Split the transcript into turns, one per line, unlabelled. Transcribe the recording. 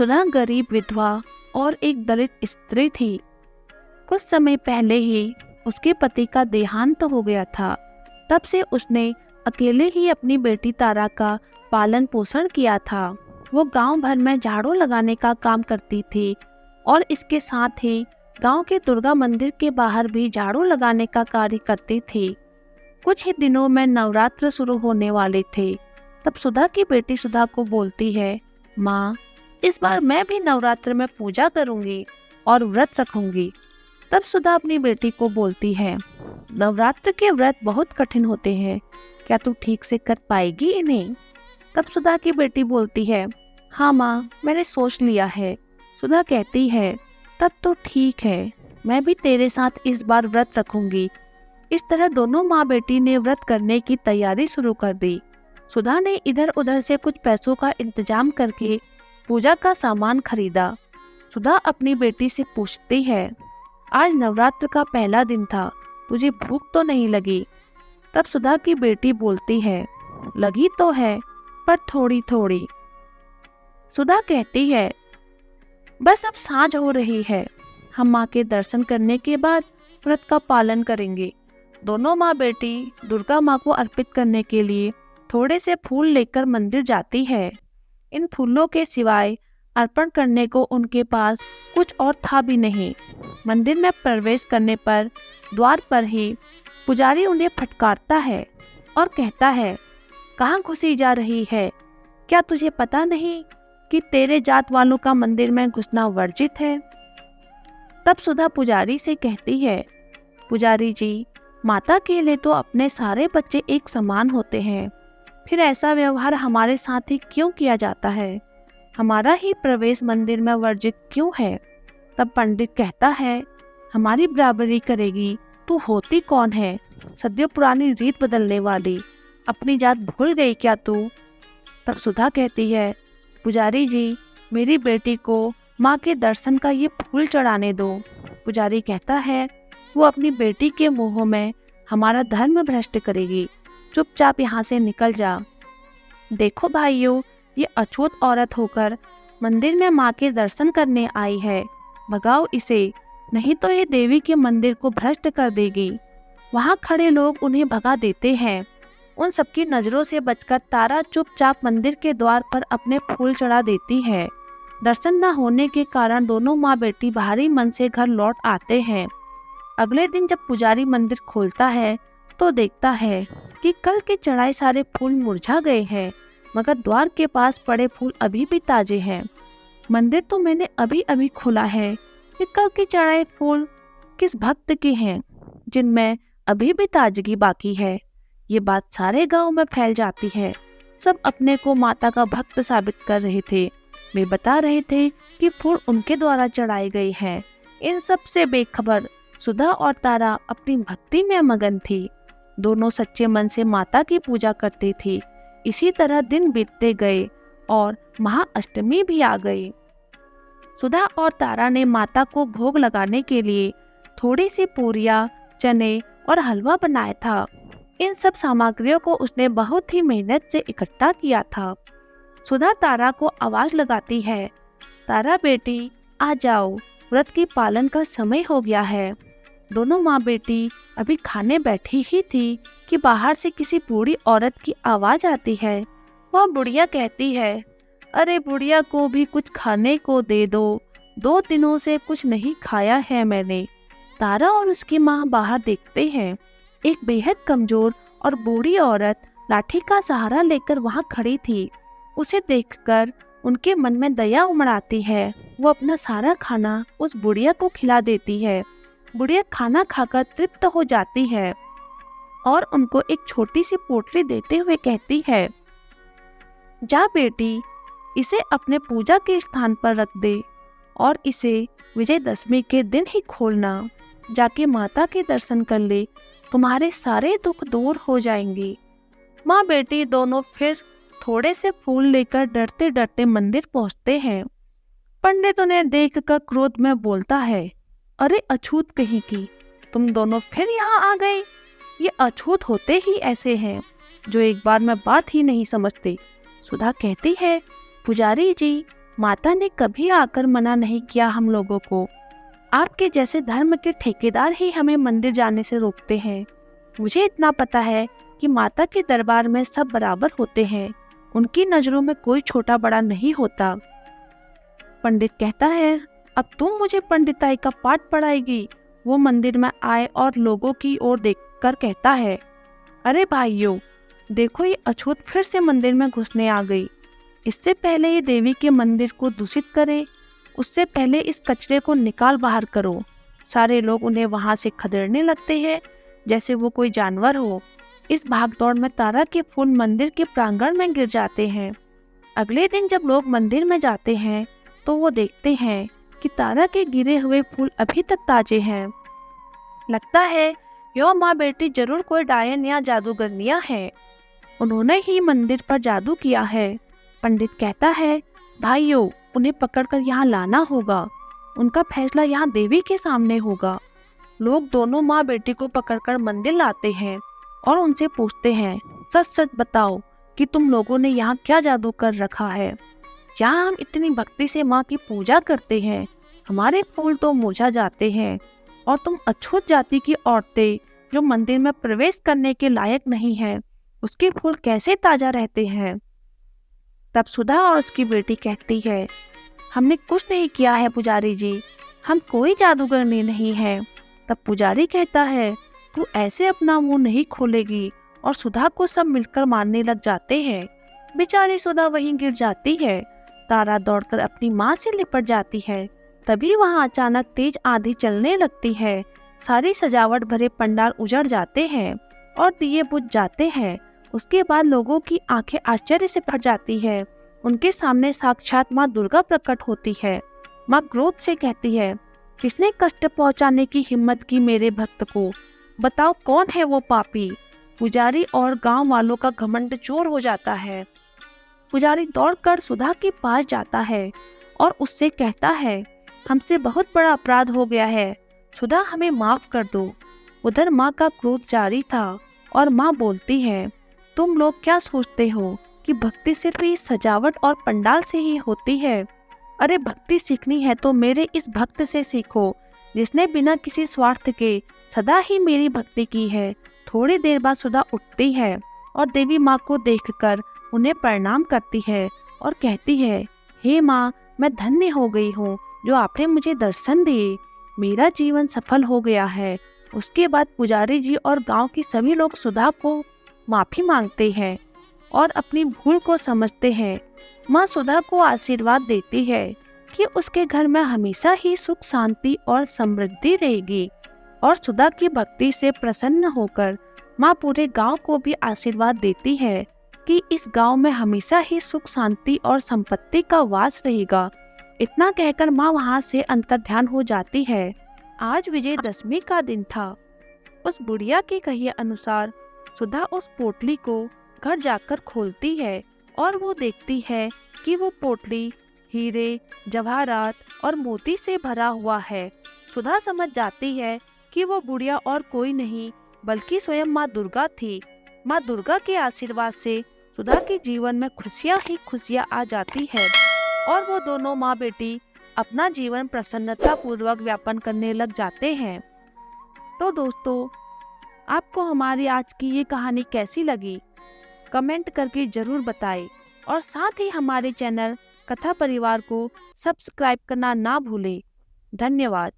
सुधा गरीब विधवा और एक दलित स्त्री थी। कुछ समय पहले ही उसके पति का देहांत हो गया था। तब से उसने अकेले ही अपनी बेटी तारा का पालन पोषण किया था। वो गांव भर में झाड़ू लगाने का काम करती थी और इसके साथ ही गांव के दुर्गा मंदिर के बाहर भी झाड़ू लगाने का कार्य करती थी। कुछ ही दिनों में नवरात्र शुरू होने वाले थे। तब सुधा की बेटी सुधा को बोलती है, माँ, इस बार मैं भी नवरात्र में पूजा करूंगी और व्रत रखूंगी। तब सुधा अपनी बेटी को बोलती है, नवरात्र के व्रत बहुत कठिन होते हैं, क्या तू ठीक से कर पाएगी इन्हें? तब सुधा की बेटी बोलती है, हाँ माँ, मैंने सोच लिया है। सुधा कहती है, तब तो ठीक है, मैं भी तेरे साथ इस बार व्रत रखूंगी। इस तरह दोनों माँ बेटी ने व्रत करने की तैयारी शुरू कर दी। सुधा ने इधर उधर से कुछ पैसों का इंतजाम करके पूजा का सामान खरीदा। सुधा अपनी बेटी से पूछती है, आज नवरात्र का पहला दिन था, तुझे भूख तो नहीं लगी? तब सुधा की बेटी बोलती है, लगी तो है, पर थोड़ी थोड़ी। सुधा कहती है, बस अब सांझ हो रही है, हम माँ के दर्शन करने के बाद व्रत का पालन करेंगे। दोनों माँ बेटी दुर्गा माँ को अर्पित करने के लिए थोड़े से फूल लेकर मंदिर जाती है। इन फूलों के सिवाय अर्पण करने को उनके पास कुछ और था भी नहीं। मंदिर में प्रवेश करने पर द्वार पर ही पुजारी उन्हें फटकारता है और कहता है, कहाँ घुसी जा रही है? क्या तुझे पता नहीं कि तेरे जात वालों का मंदिर में घुसना वर्जित है? तब सुधा पुजारी से कहती है, पुजारी जी, माता के लिए तो अपने सारे बच्चे एक समान होते हैं, फिर ऐसा व्यवहार हमारे साथ ही क्यों किया जाता है? हमारा ही प्रवेश मंदिर में वर्जित क्यों है? तब पंडित कहता है, हमारी बराबरी करेगी, तू होती कौन है? सदियों पुरानी रीत बदलने वाली, अपनी जात भूल गई क्या तू? तब सुधा कहती है, पुजारी जी, मेरी बेटी को माँ के दर्शन का ये फूल चढ़ाने दो। पुजारी कहता है, वो अपनी बेटी के मुंह में हमारा धर्म भ्रष्ट करेगी, चुपचाप यहाँ से निकल जा। देखो भाइयों, ये अछूत औरत होकर मंदिर में माँ के दर्शन करने आई है, भगाओ इसे, नहीं तो ये देवी के मंदिर को भ्रष्ट कर देगी। वहाँ खड़े लोग उन्हें भगा देते हैं। उन सबकी नज़रों से बचकर तारा चुपचाप मंदिर के द्वार पर अपने फूल चढ़ा देती है। दर्शन न होने के कारण दोनों माँ बेटी भारी मन से घर लौट आते हैं। अगले दिन जब पुजारी मंदिर खोलता है तो देखता है कि कल के चढ़ाए सारे फूल मुरझा गए हैं, मगर द्वार के पास पड़े फूल अभी भी ताजे हैं। मंदिर तो मैंने अभी अभी खोला है, कि कल के चढ़ाए फूल किस भक्त के हैं जिनमें अभी भी ताजगी बाकी है? ये बात सारे गांव में फैल जाती है। सब अपने को माता का भक्त साबित कर रहे थे। वे बता रहे थे कि फूल उनके द्वारा चढ़ाए गए हैं। इन सब से बेखबर सुधा और तारा अपनी भक्ति में मगन थी। दोनों सच्चे मन से माता की पूजा करती थी। इसी तरह दिन बीतते गए और महाअष्टमी भी आ गई। सुधा और तारा ने माता को भोग लगाने के लिए थोड़ी सी पूरियां, चने और हलवा बनाया था। इन सब सामग्रियों को उसने बहुत ही मेहनत से इकट्ठा किया था। सुधा तारा को आवाज लगाती है, तारा बेटी, आ जाओ, व्रत की पालन का समय हो गया है। दोनों माँ बेटी अभी खाने बैठी ही थी कि बाहर से किसी बूढ़ी औरत की आवाज आती है। वह बुढ़िया कहती है, अरे बुढ़िया को भी कुछ खाने को दे दो, 2 दिनों से कुछ नहीं खाया है मैंने। तारा और उसकी माँ बाहर देखते हैं। एक बेहद कमजोर और बूढ़ी औरत लाठी का सहारा लेकर वहाँ खड़ी थी। उसे देखकर उनके मन में दया उमड़ है। वो अपना सारा खाना उस बुढ़िया को खिला देती है। बुढ़िया खाना खाकर तृप्त हो जाती है और उनको एक छोटी सी पोटली देते हुए कहती है, जा बेटी, इसे अपने पूजा के स्थान पर रख दे और इसे विजयदशमी के दिन ही खोलना। जाके माता के दर्शन कर ले, तुम्हारे सारे दुख दूर हो जाएंगे। माँ बेटी दोनों फिर थोड़े से फूल लेकर डरते डरते मंदिर पहुँचते हैं। पंडित उन्हें देखकर क्रोध में बोलता है, अरे अछूत कहीं की, तुम दोनों फिर यहाँ आ गए। ये अछूत होते ही ऐसे हैं जो एक बार में बात ही नहीं समझते। सुधा कहती है, पुजारी जी, माता ने कभी आकर मना नहीं किया हम लोगों को। आपके जैसे धर्म के ठेकेदार ही हमें मंदिर जाने से रोकते हैं। मुझे इतना पता है कि माता के दरबार में सब बराबर होते हैं, उनकी नजरों में कोई छोटा बड़ा नहीं होता। पंडित कहता है, अब तुम मुझे पंडिताई का पाठ पढ़ाएगी। वो मंदिर में आए और लोगों की ओर देखकर कहता है, अरे भाइयों, देखो ये अछूत फिर से मंदिर में घुसने आ गई। इससे पहले ये देवी के मंदिर को दूषित करे, उससे पहले इस कचरे को निकाल बाहर करो। सारे लोग उन्हें वहां से खदेड़ने लगते हैं जैसे वो कोई जानवर हो। इस भागदौड़ में तारा के फूल मंदिर के प्रांगण में गिर जाते हैं। अगले दिन जब लोग मंदिर में जाते हैं तो वो देखते हैं कि तारा के गिरे हुए फूल अभी तक ताजे हैं। लगता है यो माँ बेटी जरूर कोई डायन या जादूगरनिया है, उन्होंने ही मंदिर पर जादू किया है। पंडित कहता है, भाइयों, उन्हें पकड़कर यहाँ लाना होगा, उनका फैसला यहाँ देवी के सामने होगा। लोग दोनों माँ बेटी को पकड़कर मंदिर लाते हैं और उनसे पूछते हैं, सच सच बताओ कि तुम लोगों ने यहाँ क्या जादू कर रखा है। यहाँ हम इतनी भक्ति से माँ की पूजा करते हैं, हमारे फूल तो मुरझा जाते हैं और तुम अछूत जाति की औरतें जो मंदिर में प्रवेश करने के लायक नहीं हैं, उसके फूल कैसे ताजा रहते हैं। तब सुधा और उसकी बेटी कहती है, हमने कुछ नहीं किया है पुजारी जी, हम कोई जादूगरनी नहीं है। तब पुजारी कहता है, तू ऐसे अपना मुंह नहीं खोलेगी, और सुधा को सब मिलकर मारने लग जाते हैं। बेचारी सुधा वहीं गिर जाती है। तारा दौड़कर अपनी माँ से लिपट जाती है। तभी वहाँ अचानक तेज आंधी चलने लगती है। सारी सजावट भरे पंडाल उजड़ जाते हैं और दिए बुझ जाते हैं। उसके बाद लोगों की आंखें आश्चर्य से फट जाती है। उनके सामने साक्षात माँ दुर्गा प्रकट होती है। माँ क्रोध से कहती है, किसने कष्ट पहुंचाने की हिम्मत की मेरे भक्त को? बताओ कौन है वो पापी? पुजारी और गांव वालों का घमंड चोर हो जाता है। पुजारी दौड़कर सुधा के पास जाता है और उससे कहता है, हमसे बहुत बड़ा अपराध हो गया है, सुधा हमें माफ कर दो। उधर माँ का क्रोध जारी था और माँ बोलती है, तुम लोग क्या सोचते हो कि भक्ति सिर्फ इस सजावट और पंडाल से ही होती है? अरे भक्ति सीखनी है तो मेरे इस भक्त से सीखो, जिसने बिना किसी स्वार्थ के सदा ही मेरी भक्ति की है। थोड़ी देर बाद सुधा उठती है और देवी माँ को देखकर उन्हें प्रणाम करती है और कहती है, हे माँ, मैं धन्य हो गई हूँ जो आपने मुझे दर्शन दिए, मेरा जीवन सफल हो गया है। उसके बाद पुजारी जी और गांव की सभी लोग सुधा को माफी मांगते हैं और अपनी भूल को समझते हैं। माँ सुधा को आशीर्वाद देती है कि उसके घर में हमेशा ही सुख शांति और समृद्धि रहेगी, और सुधा की भक्ति से प्रसन्न होकर माँ पूरे गांव को भी आशीर्वाद देती है कि इस गांव में हमेशा ही सुख शांति और संपत्ति का वास रहेगा। इतना कहकर माँ वहाँ से अंतर्ध्यान हो जाती है। आज विजयदशमी का दिन था। उस बुढ़िया के कहे अनुसार सुधा उस पोटली को घर जाकर खोलती है और वो देखती है कि वो पोटली हीरे, जवाहरात और मोती से भरा हुआ है। सुधा समझ जाती है कि वो बुढ़िया और कोई नहीं बल्कि स्वयं माँ दुर्गा थी। माँ दुर्गा के आशीर्वाद से सुधा के जीवन में खुशियाँ ही खुशियाँ आ जाती है और वो दोनों माँ बेटी अपना जीवन प्रसन्नता पूर्वक व्यापन करने लग जाते हैं। तो दोस्तों, आपको हमारी आज की ये कहानी कैसी लगी? कमेंट करके जरूर बताएं और साथ ही हमारे चैनल कथा परिवार को सब्सक्राइब करना ना भूलें। धन्यवाद।